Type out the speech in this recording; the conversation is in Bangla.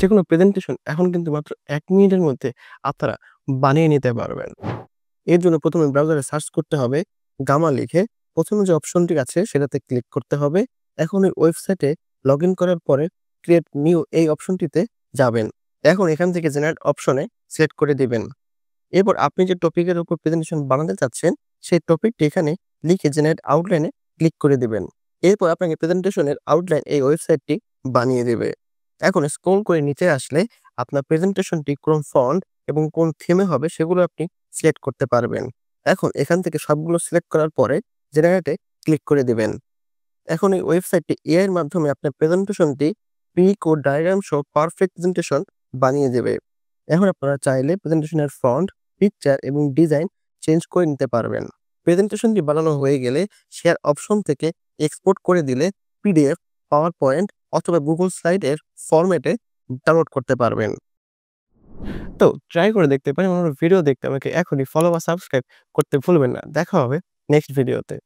যেকোনো প্রেজেন্টেশন এখন কিন্তু মাত্র ১ মিনিটের মধ্যে আপনারা বানিয়ে নিতে পারবেন। এর জন্য ১ম এ ব্রাউজারে সার্চ করতে হবে গামা লিখে ১ম এ যে অপশনটি আছে সেটাতে ক্লিক করতে হবে। এখন এই ওয়েবসাইটে লগইন করার পরে ক্রিয়েট নিউ এই অপশনটিতে যাবেন। এখন এখান থেকে জেনারেট অপশনে সিলেক্ট করে দিবেন। এরপর আপনি যে টপিকের উপর প্রেজেন্টেশন বানাতে চাচ্ছেন, সেই টপিকটি এখানে লিখে জেনারেট আউটলাইন এ ক্লিক করে দিবেন। এরপর আপনাকে প্রেজেন্টেশনের আউটলাইন এই ওয়েবসাইটটি বানিয়ে দেবে। এখন স্ক্রল করে নিচে আসলে আপনার প্রেজেন্টেশনটি কোন ফন্ট এবং কোন থিমে হবে সেগুলো আপনি সিলেক্ট করতে পারবেন। এখন এখান থেকে সবগুলো সিলেক্ট করার পরে জেনারেট এ ক্লিক করে দিবেন। এখন এই ওয়েবসাইটটি এআই এর মাধ্যমে আপনার প্রেজেন্টেশনটি পিক ও ডায়াগ্রাম সহ পারফেক্ট প্রেজেন্টেশন বানিয়ে দেবে। এখন আপনারা চাইলে প্রেজেন্টেশনের ফন্ট, পিকচার এবং ডিজাইন চেঞ্জ করে নিতে পারবেন। প্রেজেন্টেশনটি বানানো হয়ে গেলে শেয়ার অপশন থেকে এক্সপোর্ট করে দিলে পিডিএফ, পাওয়ার পয়েন্ট অথবা গুগল স্লাইডের ফরম্যাটে ডাউনলোড করতে পারবেন। তো ট্রাই করে দেখতে পারেন। অন্য ভিডিও দেখতে আমাকে এখনই ফলো বা সাবস্ক্রাইব করতে ভুলবেন না। দেখা হবে নেক্সট ভিডিওতে।